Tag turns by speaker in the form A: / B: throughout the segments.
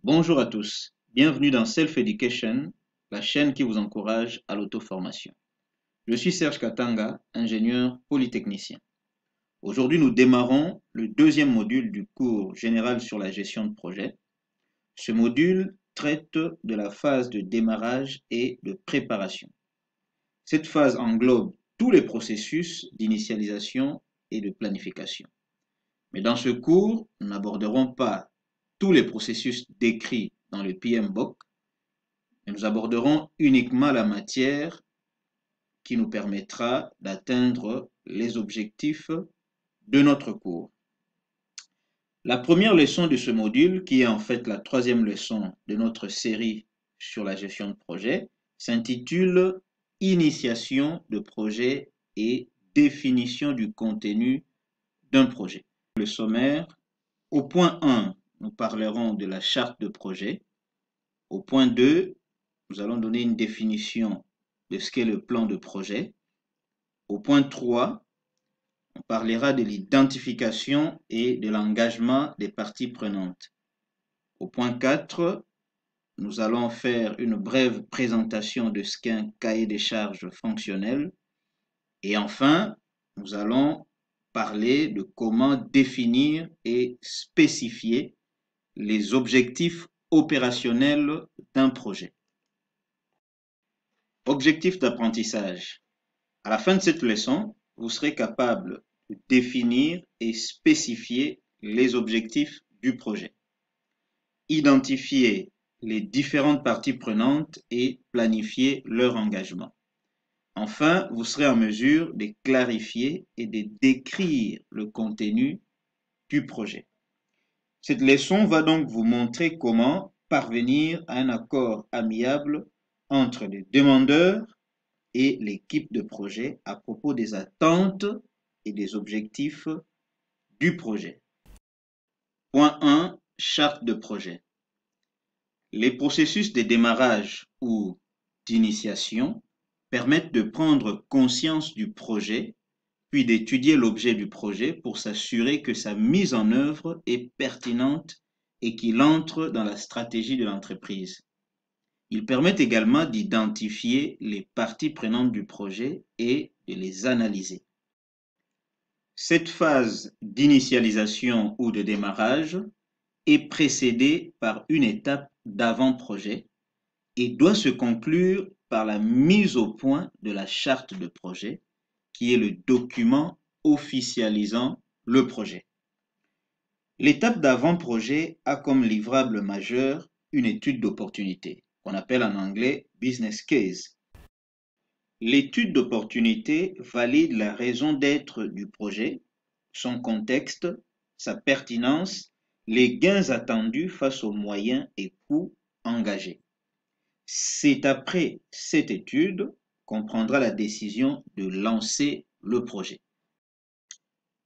A: Bonjour à tous, bienvenue dans Self Education, la chaîne qui vous encourage à l'auto-formation. Je suis Serge Katanga, ingénieur polytechnicien. Aujourd'hui, nous démarrons le deuxième module du cours général sur la gestion de projet. Ce module traite de la phase de démarrage et de préparation. Cette phase englobe tous les processus d'initialisation et de planification. Mais dans ce cours, nous n'aborderons pas tous les processus décrits dans le PMBOK, mais nous aborderons uniquement la matière qui nous permettra d'atteindre les objectifs de notre cours. La première leçon de ce module, qui est en fait la troisième leçon de notre série sur la gestion de projet, s'intitule Initiation de projet et définition du contenu d'un projet. Le sommaire, au point 1, nous parlerons de la charte de projet. Au point 2, nous allons donner une définition de ce qu'est le plan de projet. Au point 3, on parlera de l'identification et de l'engagement des parties prenantes. Au point 4, nous allons faire une brève présentation de ce qu'est un cahier des charges fonctionnel. Et enfin, nous allons parler de comment définir et spécifier les objectifs opérationnels d'un projet. Objectif d'apprentissage. À la fin de cette leçon, vous serez capable de définir et spécifier les objectifs du projet, identifier les différentes parties prenantes et planifier leur engagement. Enfin, vous serez en mesure de clarifier et de décrire le contenu du projet. Cette leçon va donc vous montrer comment parvenir à un accord amiable entre les demandeurs et l'équipe de projet à propos des attentes et des objectifs du projet. Point 1. Charte de projet. Les processus de démarrage ou d'initiation permettent de prendre conscience du projet, puis d'étudier l'objet du projet pour s'assurer que sa mise en œuvre est pertinente et qu'il entre dans la stratégie de l'entreprise. Ils permettent également d'identifier les parties prenantes du projet et de les analyser. Cette phase d'initialisation ou de démarrage est précédée par une étape d'avant-projet et doit se conclure par la mise au point de la charte de projet, qui est le document officialisant le projet. L'étape d'avant-projet a comme livrable majeur une étude d'opportunité, qu'on appelle en anglais business case. L'étude d'opportunité valide la raison d'être du projet, son contexte, sa pertinence, les gains attendus face aux moyens et coûts engagés. C'est après cette étude qu'on prendra la décision de lancer le projet.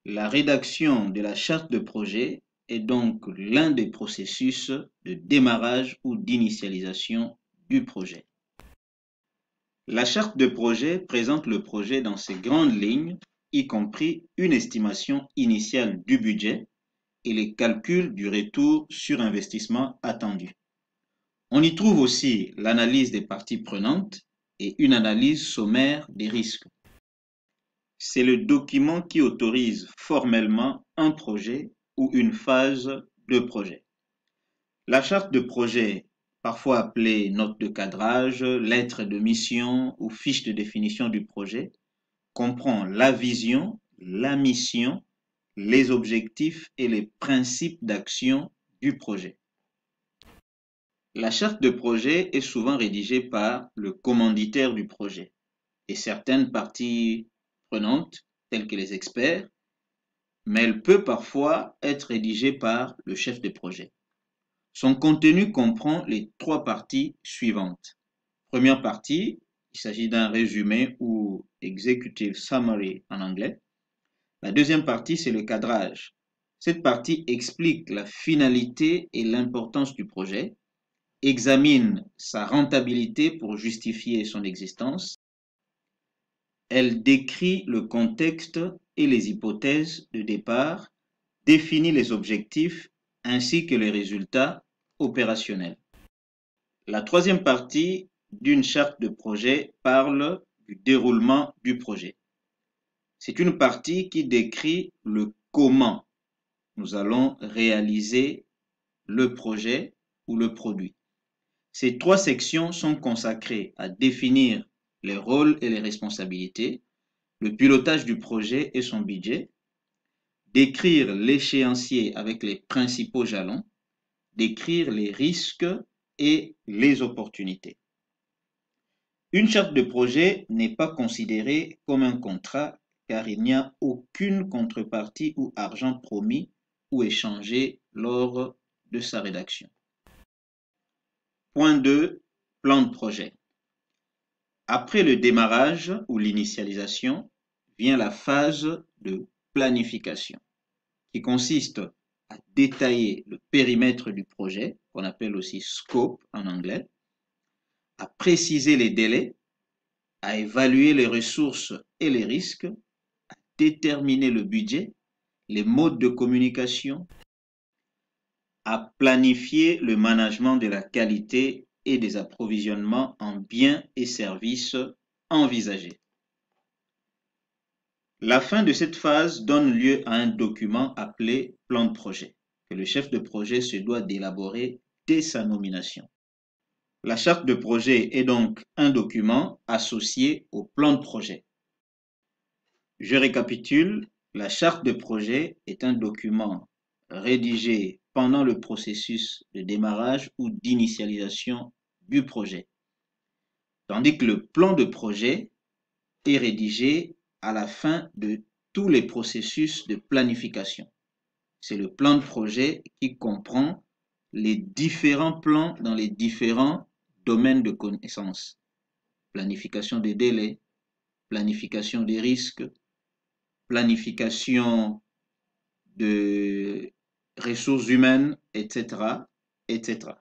A: La rédaction de la charte de projet est donc l'un des processus de démarrage ou d'initialisation du projet. La charte de projet présente le projet dans ses grandes lignes, y compris une estimation initiale du budget et les calculs du retour sur investissement attendu. On y trouve aussi l'analyse des parties prenantes et une analyse sommaire des risques. C'est le document qui autorise formellement un projet ou une phase de projet. La charte de projet, parfois appelée note de cadrage, lettre de mission ou fiche de définition du projet, comprend la vision, la mission, les objectifs et les principes d'action du projet. La charte de projet est souvent rédigée par le commanditaire du projet et certaines parties prenantes, telles que les experts, mais elle peut parfois être rédigée par le chef de projet. Son contenu comprend les trois parties suivantes. Première partie, il s'agit d'un résumé ou executive summary en anglais. La deuxième partie, c'est le cadrage. Cette partie explique la finalité et l'importance du projet, examine sa rentabilité pour justifier son existence. Elle décrit le contexte et les hypothèses de départ, définit les objectifs ainsi que les résultats opérationnelle. La troisième partie d'une charte de projet parle du déroulement du projet. C'est une partie qui décrit le comment nous allons réaliser le projet ou le produit. Ces trois sections sont consacrées à définir les rôles et les responsabilités, le pilotage du projet et son budget, décrire l'échéancier avec les principaux jalons, décrire les risques et les opportunités. Une charte de projet n'est pas considérée comme un contrat car il n'y a aucune contrepartie ou argent promis ou échangé lors de sa rédaction. Point 2. Plan de projet. Après le démarrage ou l'initialisation, vient la phase de planification, qui consiste à détailler le périmètre du projet, qu'on appelle aussi scope en anglais, à préciser les délais, à évaluer les ressources et les risques, à déterminer le budget, les modes de communication, à planifier le management de la qualité et des approvisionnements en biens et services envisagés. La fin de cette phase donne lieu à un document appelé plan de projet, que le chef de projet se doit d'élaborer dès sa nomination. La charte de projet est donc un document associé au plan de projet. Je récapitule, la charte de projet est un document rédigé pendant le processus de démarrage ou d'initialisation du projet, tandis que le plan de projet est rédigé à la fin de tous les processus de planification. C'est le plan de projet qui comprend les différents plans dans les différents domaines de connaissances. Planification des délais, planification des risques, planification de ressources humaines, etc., etc.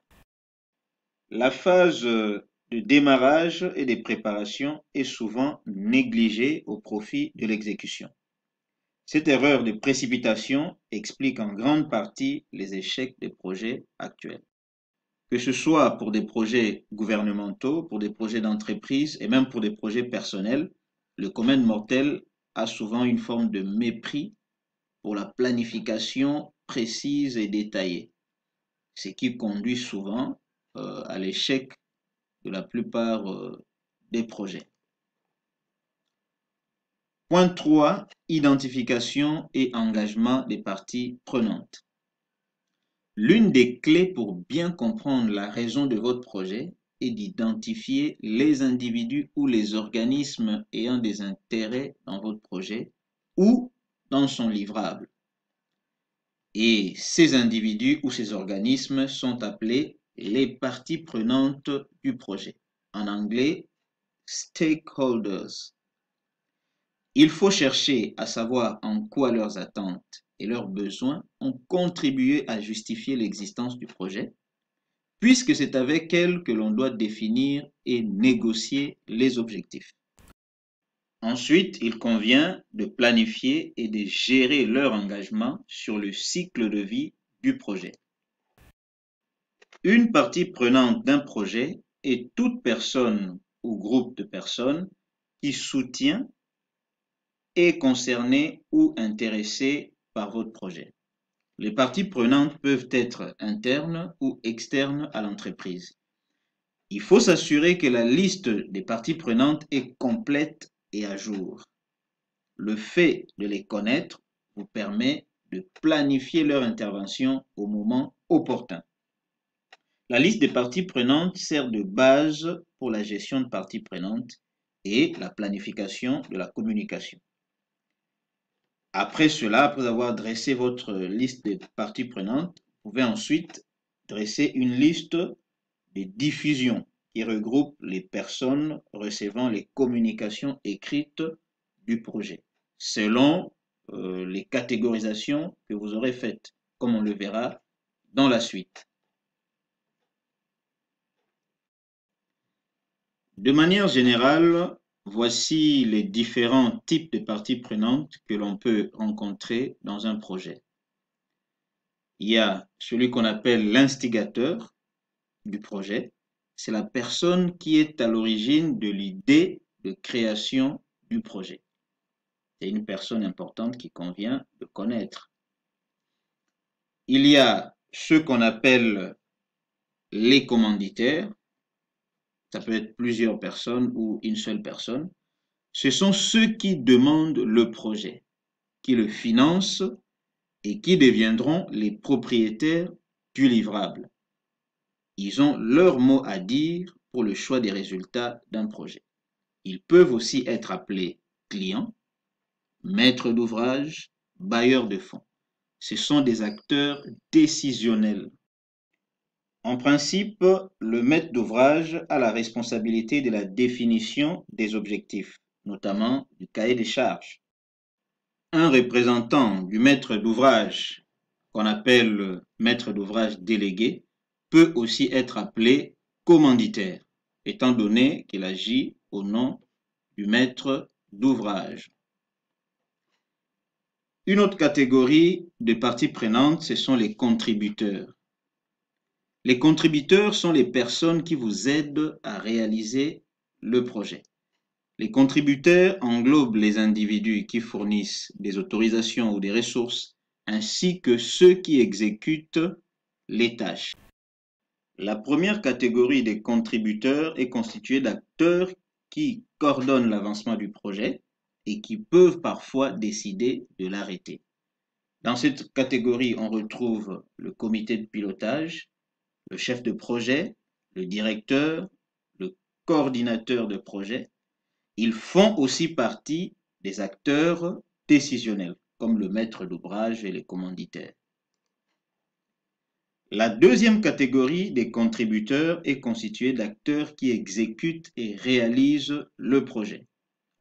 A: La phase de démarrage et des préparations est souvent négligée au profit de l'exécution. Cette erreur de précipitation explique en grande partie les échecs des projets actuels. Que ce soit pour des projets gouvernementaux, pour des projets d'entreprise et même pour des projets personnels, le commun mortel a souvent une forme de mépris pour la planification précise et détaillée, ce qui conduit souvent à l'échec de la plupart des projets. Point 3. Identification et engagement des parties prenantes. L'une des clés pour bien comprendre la raison de votre projet est d'identifier les individus ou les organismes ayant des intérêts dans votre projet ou dans son livrable. Et ces individus ou ces organismes sont appelés les parties prenantes du projet. En anglais, stakeholders. Il faut chercher à savoir en quoi leurs attentes et leurs besoins ont contribué à justifier l'existence du projet, puisque c'est avec elles que l'on doit définir et négocier les objectifs. Ensuite, il convient de planifier et de gérer leur engagement sur le cycle de vie du projet. Une partie prenante d'un projet est toute personne ou groupe de personnes qui soutient, est concernée ou intéressée par votre projet. Les parties prenantes peuvent être internes ou externes à l'entreprise. Il faut s'assurer que la liste des parties prenantes est complète et à jour. Le fait de les connaître vous permet de planifier leur intervention au moment opportun. La liste des parties prenantes sert de base pour la gestion de parties prenantes et la planification de la communication. Après cela, après avoir dressé votre liste des parties prenantes, vous pouvez ensuite dresser une liste de diffusion qui regroupe les personnes recevant les communications écrites du projet, selon les catégorisations que vous aurez faites, comme on le verra dans la suite. De manière générale, voici les différents types de parties prenantes que l'on peut rencontrer dans un projet. Il y a celui qu'on appelle l'instigateur du projet. C'est la personne qui est à l'origine de l'idée de création du projet. C'est une personne importante qu'il convient de connaître. Il y a ceux qu'on appelle les commanditaires. Ça peut être plusieurs personnes ou une seule personne. Ce sont ceux qui demandent le projet, qui le financent et qui deviendront les propriétaires du livrable. Ils ont leur mot à dire pour le choix des résultats d'un projet. Ils peuvent aussi être appelés clients, maîtres d'ouvrage, bailleurs de fonds. Ce sont des acteurs décisionnels. En principe, le maître d'ouvrage a la responsabilité de la définition des objectifs, notamment du cahier des charges. Un représentant du maître d'ouvrage, qu'on appelle maître d'ouvrage délégué, peut aussi être appelé commanditaire, étant donné qu'il agit au nom du maître d'ouvrage. Une autre catégorie de parties prenantes, ce sont les contributeurs. Les contributeurs sont les personnes qui vous aident à réaliser le projet. Les contributeurs englobent les individus qui fournissent des autorisations ou des ressources, ainsi que ceux qui exécutent les tâches. La première catégorie des contributeurs est constituée d'acteurs qui coordonnent l'avancement du projet et qui peuvent parfois décider de l'arrêter. Dans cette catégorie, on retrouve le comité de pilotage, le chef de projet, le directeur, le coordinateur de projet. Ils font aussi partie des acteurs décisionnels, comme le maître d'ouvrage et les commanditaires. La deuxième catégorie des contributeurs est constituée d'acteurs qui exécutent et réalisent le projet.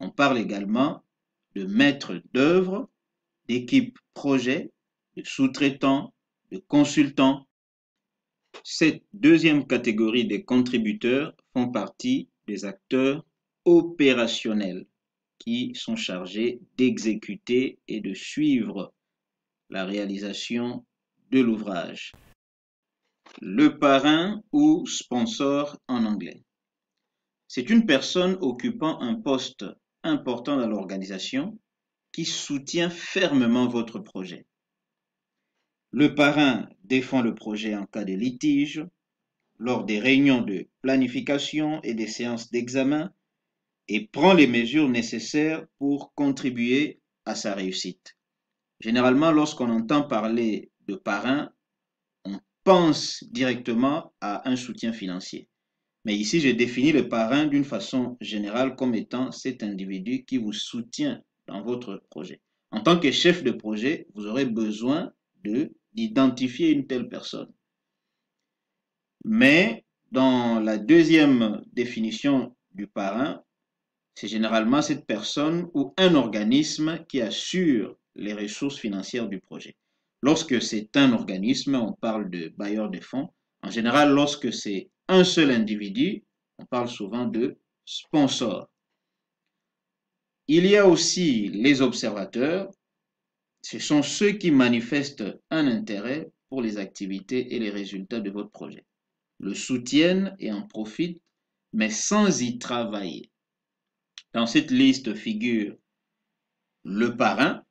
A: On parle également de maîtres d'œuvre, d'équipes projet, de sous-traitants, de consultants. Cette deuxième catégorie des contributeurs font partie des acteurs opérationnels qui sont chargés d'exécuter et de suivre la réalisation de l'ouvrage. Le parrain ou sponsor en anglais. C'est une personne occupant un poste important dans l'organisation qui soutient fermement votre projet. Le parrain défend le projet en cas de litige, lors des réunions de planification et des séances d'examen et prend les mesures nécessaires pour contribuer à sa réussite. Généralement, lorsqu'on entend parler de parrain, on pense directement à un soutien financier. Mais ici, j'ai défini le parrain d'une façon générale comme étant cet individu qui vous soutient dans votre projet. En tant que chef de projet, vous aurez besoin d'identifier une telle personne. Mais dans la deuxième définition du parrain, c'est généralement cette personne ou un organisme qui assure les ressources financières du projet. Lorsque c'est un organisme, on parle de bailleur de fonds. En général, lorsque c'est un seul individu, on parle souvent de sponsor. Il y a aussi les observateurs. Ce sont ceux qui manifestent un intérêt pour les activités et les résultats de votre projet, le soutiennent et en profitent, mais sans y travailler. Dans cette liste figure le parrain.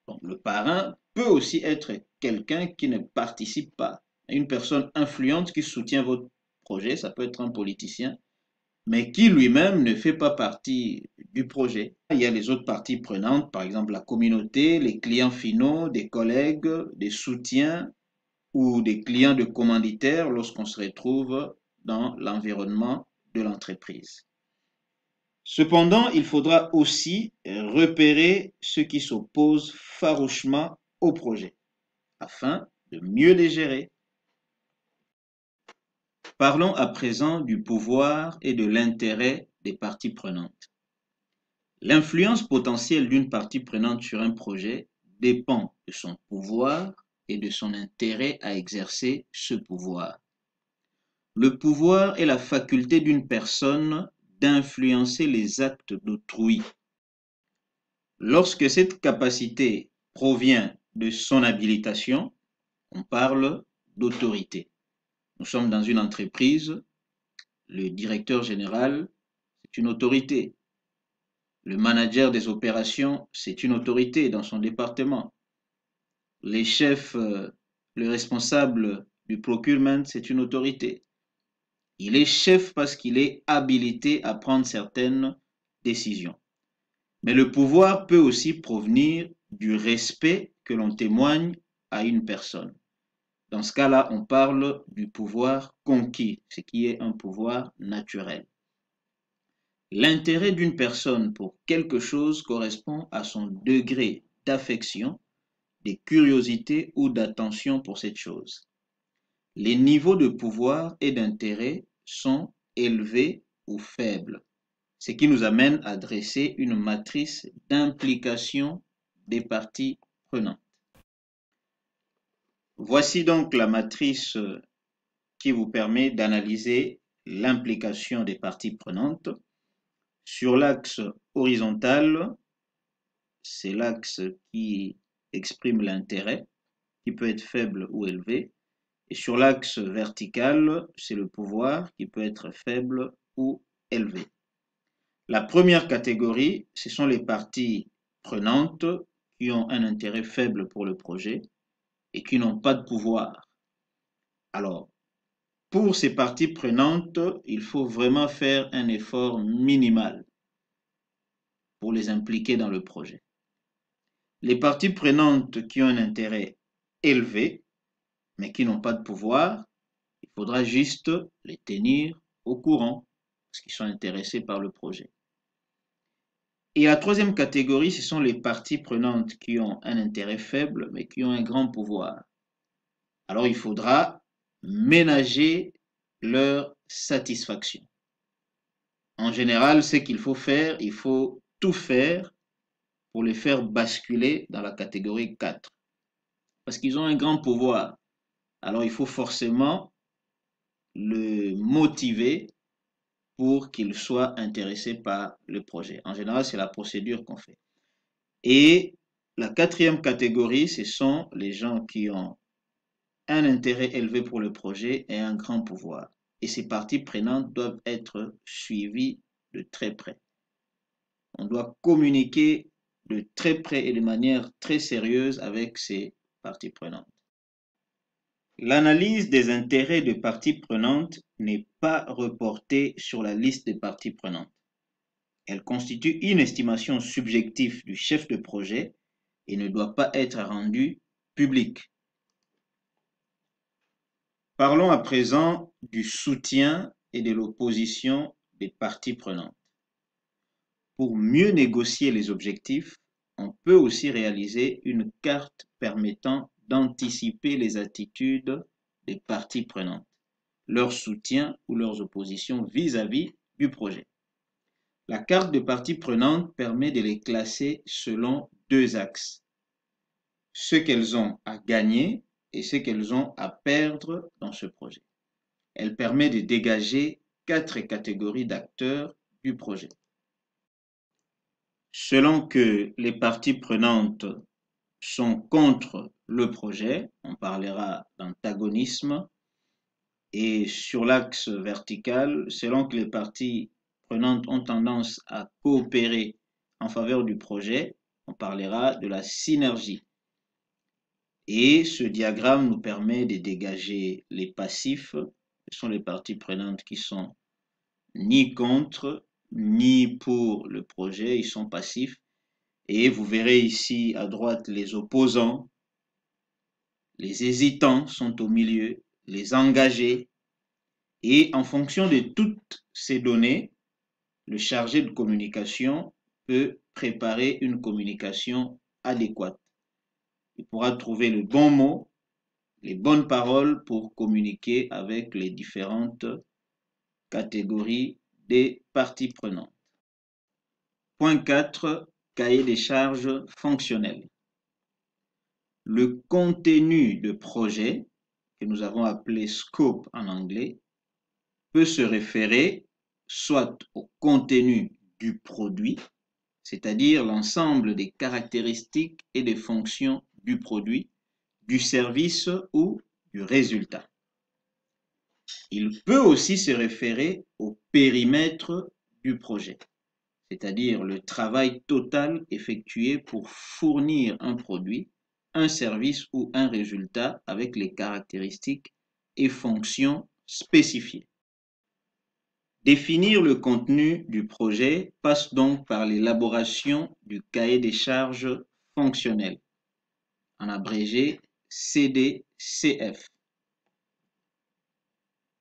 A: Donc, le parrain peut aussi être quelqu'un qui ne participe pas. Une personne influente qui soutient votre projet, ça peut être un politicien, mais qui lui-même ne fait pas partie du projet. Il y a les autres parties prenantes, par exemple la communauté, les clients finaux, des collègues, des soutiens ou des clients de commanditaires lorsqu'on se retrouve dans l'environnement de l'entreprise. Cependant, il faudra aussi repérer ceux qui s'opposent farouchement au projet afin de mieux les gérer. Parlons à présent du pouvoir et de l'intérêt des parties prenantes. L'influence potentielle d'une partie prenante sur un projet dépend de son pouvoir et de son intérêt à exercer ce pouvoir. Le pouvoir est la faculté d'une personne d'influencer les actes d'autrui. Lorsque cette capacité provient de son habilitation, on parle d'autorité. Nous sommes dans une entreprise, le directeur général, c'est une autorité. Le manager des opérations, c'est une autorité dans son département. Les chefs, le responsable du procurement, c'est une autorité. Il est chef parce qu'il est habilité à prendre certaines décisions. Mais le pouvoir peut aussi provenir du respect que l'on témoigne à une personne. Dans ce cas-là, on parle du pouvoir conquis, ce qui est un pouvoir naturel. L'intérêt d'une personne pour quelque chose correspond à son degré d'affection, de curiosité ou d'attention pour cette chose. Les niveaux de pouvoir et d'intérêt sont élevés ou faibles, ce qui nous amène à dresser une matrice d'implication des parties prenantes. Voici donc la matrice qui vous permet d'analyser l'implication des parties prenantes. Sur l'axe horizontal, c'est l'axe qui exprime l'intérêt, qui peut être faible ou élevé. Et sur l'axe vertical, c'est le pouvoir qui peut être faible ou élevé. La première catégorie, ce sont les parties prenantes qui ont un intérêt faible pour le projet et qui n'ont pas de pouvoir. Alors, pour ces parties prenantes, il faut vraiment faire un effort minimal pour les impliquer dans le projet. Les parties prenantes qui ont un intérêt élevé, mais qui n'ont pas de pouvoir, il faudra juste les tenir au courant, parce qu'ils sont intéressés par le projet. Et la troisième catégorie, ce sont les parties prenantes qui ont un intérêt faible, mais qui ont un grand pouvoir. Alors il faudra ménager leur satisfaction. En général, ce qu'il faut faire, il faut tout faire pour les faire basculer dans la catégorie 4. Parce qu'ils ont un grand pouvoir. Alors il faut forcément le motiver pour qu'il soit intéressé par le projet. En général, c'est la procédure qu'on fait. Et la quatrième catégorie, ce sont les gens qui ont un intérêt élevé pour le projet et un grand pouvoir. Et ces parties prenantes doivent être suivies de très près. On doit communiquer de très près et de manière très sérieuse avec ces parties prenantes. L'analyse des intérêts de parties prenantes n'est pas reportée sur la liste des parties prenantes. Elle constitue une estimation subjective du chef de projet et ne doit pas être rendue publique. Parlons à présent du soutien et de l'opposition des parties prenantes. Pour mieux négocier les objectifs, on peut aussi réaliser une carte permettant d'anticiper les attitudes des parties prenantes, leur soutien ou leurs oppositions vis-à-vis du projet. La carte de parties prenantes permet de les classer selon deux axes, ce qu'elles ont à gagner et ce qu'elles ont à perdre dans ce projet. Elle permet de dégager 4 catégories d'acteurs du projet. Selon que les parties prenantes sont contre le projet, on parlera d'antagonisme, et sur l'axe vertical, selon que les parties prenantes ont tendance à coopérer en faveur du projet, on parlera de la synergie. Et ce diagramme nous permet de dégager les passifs, ce sont les parties prenantes qui sont ni contre ni pour le projet, ils sont passifs. Et vous verrez ici à droite les opposants, les hésitants sont au milieu, les engagés. Et en fonction de toutes ces données, le chargé de communication peut préparer une communication adéquate. Il pourra trouver le bon mot, les bonnes paroles pour communiquer avec les différentes catégories des parties prenantes. Point 4, cahier des charges fonctionnelles. Le contenu de projet, que nous avons appelé scope en anglais, peut se référer soit au contenu du produit, c'est-à-dire l'ensemble des caractéristiques et des fonctions du produit, du service ou du résultat. Il peut aussi se référer au périmètre du projet, c'est-à-dire le travail total effectué pour fournir un produit, un service ou un résultat avec les caractéristiques et fonctions spécifiées. Définir le contenu du projet passe donc par l'élaboration du cahier des charges fonctionnel, en abrégé CDCF.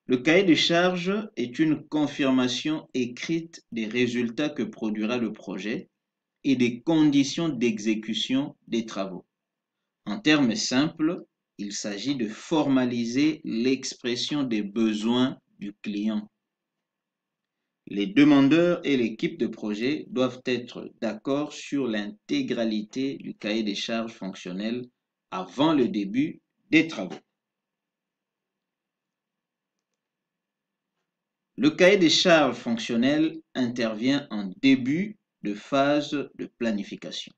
A: Le cahier des charges est une confirmation écrite des résultats que produira le projet et des conditions d'exécution des travaux. En termes simples, il s'agit de formaliser l'expression des besoins du client. Les demandeurs et l'équipe de projet doivent être d'accord sur l'intégralité du cahier des charges fonctionnel avant le début des travaux. Le cahier des charges fonctionnel intervient en début de phase de planification.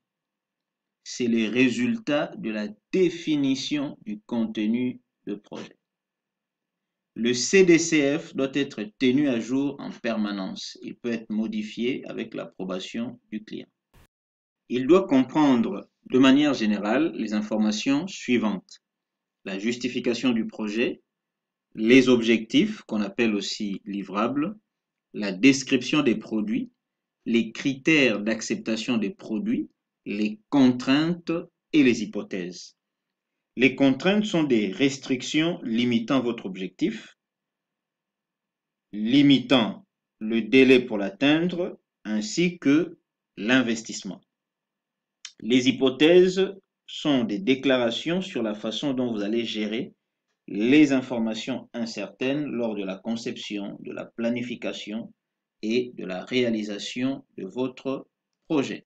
A: C'est le résultat de la définition du contenu de projet. Le CDCF doit être tenu à jour en permanence. Il peut être modifié avec l'approbation du client. Il doit comprendre de manière générale les informations suivantes: la justification du projet, les objectifs qu'on appelle aussi livrables, la description des produits, les critères d'acceptation des produits, les contraintes et les hypothèses. Les contraintes sont des restrictions limitant votre objectif, limitant le délai pour l'atteindre, ainsi que l'investissement. Les hypothèses sont des déclarations sur la façon dont vous allez gérer les informations incertaines lors de la conception, de la planification et de la réalisation de votre projet.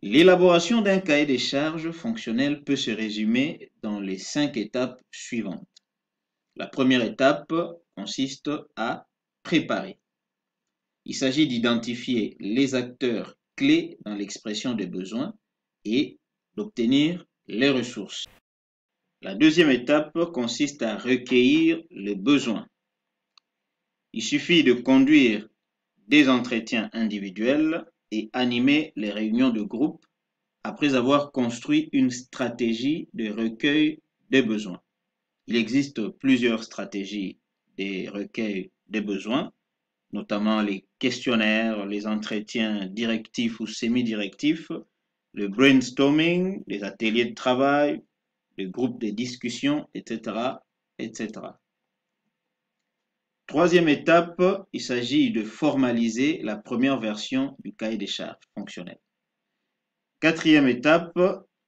A: L'élaboration d'un cahier des charges fonctionnel peut se résumer dans les 5 étapes suivantes. La première étape consiste à préparer. Il s'agit d'identifier les acteurs clés dans l'expression des besoins et d'obtenir les ressources. La deuxième étape consiste à recueillir les besoins. Il suffit de conduire des entretiens individuels et animer les réunions de groupe après avoir construit une stratégie de recueil des besoins. Il existe plusieurs stratégies de recueil des besoins, notamment les questionnaires, les entretiens directifs ou semi-directifs, le brainstorming, les ateliers de travail, les groupes de discussion, etc., etc. Troisième étape, il s'agit de formaliser la première version du cahier des charges fonctionnel. Quatrième étape,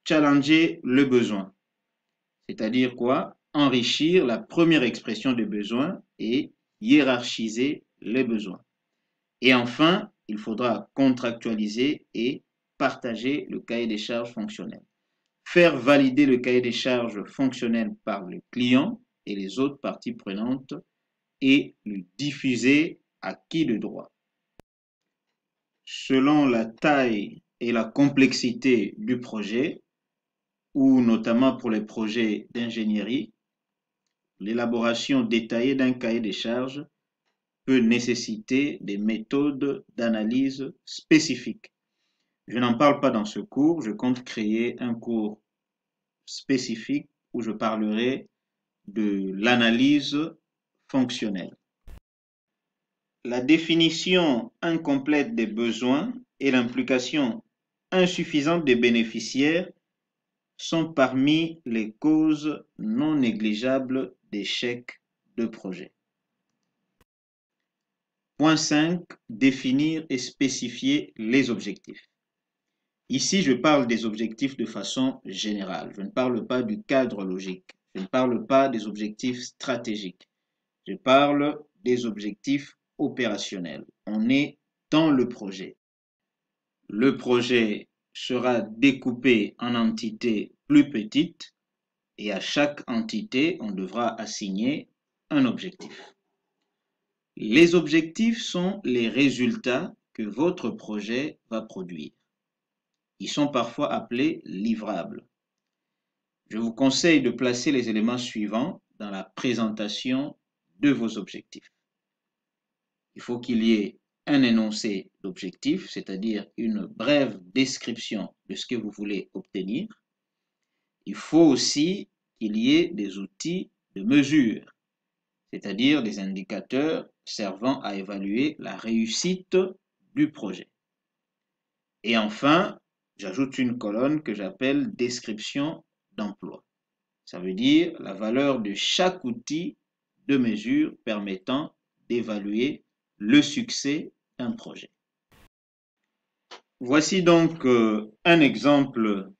A: challenger le besoin. C'est-à-dire quoi? Enrichir la première expression des besoins et hiérarchiser les besoins. Et enfin, il faudra contractualiser et partager le cahier des charges fonctionnel. Faire valider le cahier des charges fonctionnel par le client et les autres parties prenantes et le diffuser à qui de droit. Selon la taille et la complexité du projet, ou notamment pour les projets d'ingénierie, l'élaboration détaillée d'un cahier des charges peut nécessiter des méthodes d'analyse spécifiques. Je n'en parle pas dans ce cours, je compte créer un cours spécifique où je parlerai de l'analyse fonctionnelle. La définition incomplète des besoins et l'implication insuffisante des bénéficiaires sont parmi les causes non négligeables d'échec de projet. Point 5. Définir et spécifier les objectifs. Ici, je parle des objectifs de façon générale. Je ne parle pas du cadre logique. Je ne parle pas des objectifs stratégiques. Je parle des objectifs opérationnels. On est dans le projet. Le projet sera découpé en entités plus petites et à chaque entité, on devra assigner un objectif. Les objectifs sont les résultats que votre projet va produire. Ils sont parfois appelés livrables. Je vous conseille de placer les éléments suivants dans la présentation de vos objectifs. Il faut qu'il y ait un énoncé d'objectif, c'est-à-dire une brève description de ce que vous voulez obtenir. Il faut aussi qu'il y ait des outils de mesure, c'est-à-dire des indicateurs servant à évaluer la réussite du projet. Et enfin, j'ajoute une colonne que j'appelle description d'emploi. Ça veut dire la valeur de chaque outil de mesure permettant d'évaluer le succès d'un projet. Voici donc un exemple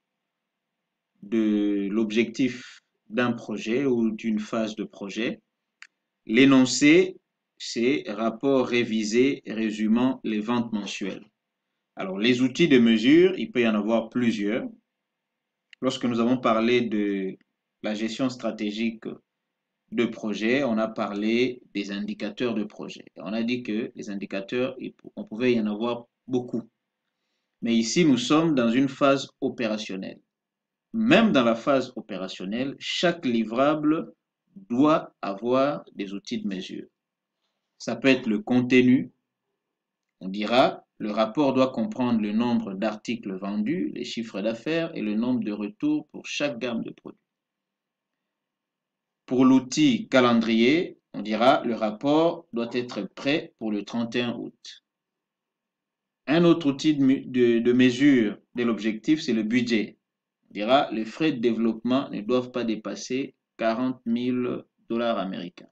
A: de l'objectif d'un projet ou d'une phase de projet. L'énoncé, c'est rapport révisé résumant les ventes mensuelles. Alors, les outils de mesure, il peut y en avoir plusieurs. Lorsque nous avons parlé de la gestion stratégique de projet, on a parlé des indicateurs de projet. On a dit que les indicateurs, on pouvait y en avoir beaucoup. Mais ici, nous sommes dans une phase opérationnelle. Même dans la phase opérationnelle, chaque livrable doit avoir des outils de mesure. Ça peut être le contenu. On dira, le rapport doit comprendre le nombre d'articles vendus, les chiffres d'affaires et le nombre de retours pour chaque gamme de produits. Pour l'outil calendrier, on dira, le rapport doit être prêt pour le 31 août. Un autre outil de mesure de l'objectif, c'est le budget. On dira, les frais de développement ne doivent pas dépasser 40 000 $ américains.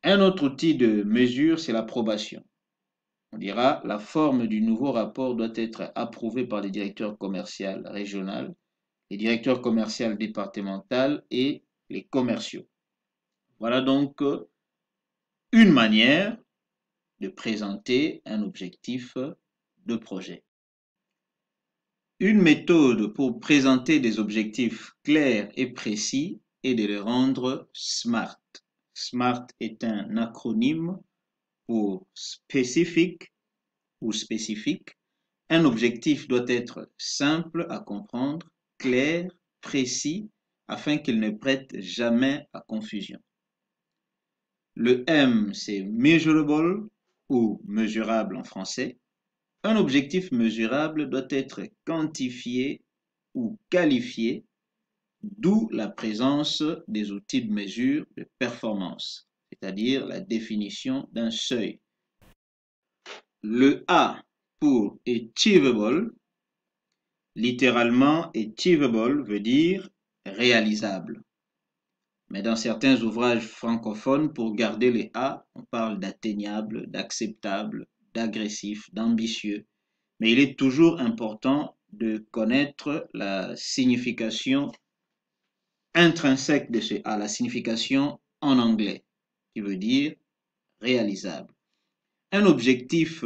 A: Un autre outil de mesure, c'est l'approbation. On dira, la forme du nouveau rapport doit être approuvée par les directeurs commerciaux régionaux, les directeurs commerciaux départementaux et les commerciaux. Voilà donc une manière de présenter un objectif de projet. Une méthode pour présenter des objectifs clairs et précis est de les rendre SMART. SMART est un acronyme pour spécifique ou spécifique. Un objectif doit être simple à comprendre, clair, précis, afin qu'il ne prête jamais à confusion. Le M, c'est measurable ou mesurable en français. Un objectif mesurable doit être quantifié ou qualifié, d'où la présence des outils de mesure de performance, c'est-à-dire la définition d'un seuil. Le A pour achievable, littéralement achievable veut dire réalisable. Mais dans certains ouvrages francophones, pour garder les A, on parle d'atteignable, d'acceptable, d'agressif, d'ambitieux. Mais il est toujours important de connaître la signification intrinsèque de ce A, la signification en anglais, qui veut dire réalisable. Un objectif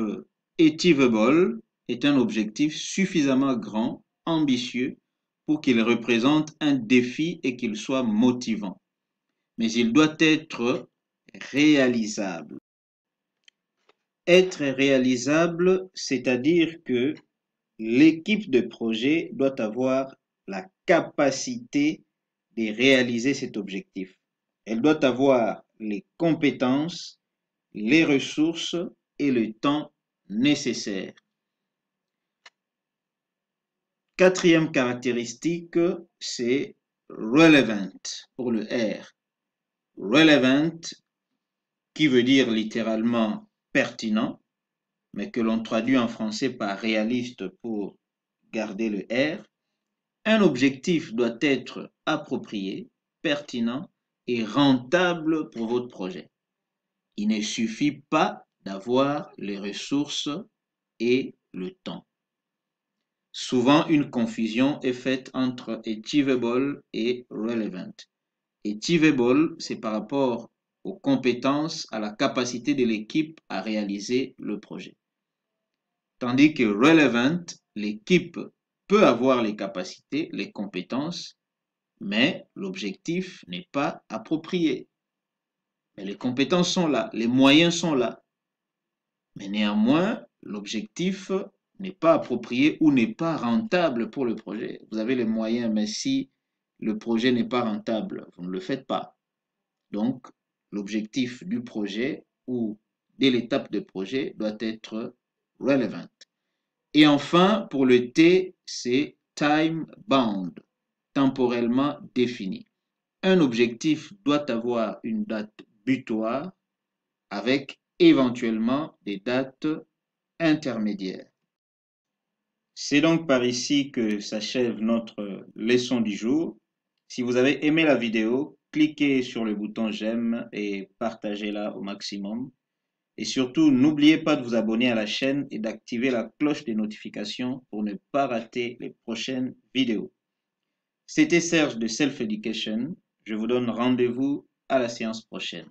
A: achievable est un objectif suffisamment grand, ambitieux, pour qu'il représente un défi et qu'il soit motivant. Mais il doit être réalisable. Être réalisable, c'est-à-dire que l'équipe de projet doit avoir la capacité de réaliser cet objectif. Elle doit avoir les compétences, les ressources et le temps nécessaires. Quatrième caractéristique, c'est relevant pour le R. Relevant, qui veut dire littéralement pertinent, mais que l'on traduit en français par réaliste pour garder le R. Un objectif doit être approprié, pertinent et rentable pour votre projet. Il ne suffit pas d'avoir les ressources et le temps. Souvent, une confusion est faite entre achievable et relevant. Achievable, c'est par rapport aux compétences, à la capacité de l'équipe à réaliser le projet. Tandis que relevant, l'équipe peut avoir les capacités, les compétences, mais l'objectif n'est pas approprié. Mais les compétences sont là, les moyens sont là. Mais néanmoins, l'objectif n'est pas approprié ou n'est pas rentable pour le projet. Vous avez les moyens, mais si le projet n'est pas rentable, vous ne le faites pas. Donc, l'objectif du projet ou de l'étape de projet doit être relevant. Et enfin, pour le T, c'est time bound, temporellement défini. Un objectif doit avoir une date butoir avec éventuellement des dates intermédiaires. C'est donc par ici que s'achève notre leçon du jour. Si vous avez aimé la vidéo, cliquez sur le bouton j'aime et partagez-la au maximum. Et surtout, n'oubliez pas de vous abonner à la chaîne et d'activer la cloche des notifications pour ne pas rater les prochaines vidéos. C'était Serge de Self Education. Je vous donne rendez-vous à la séance prochaine.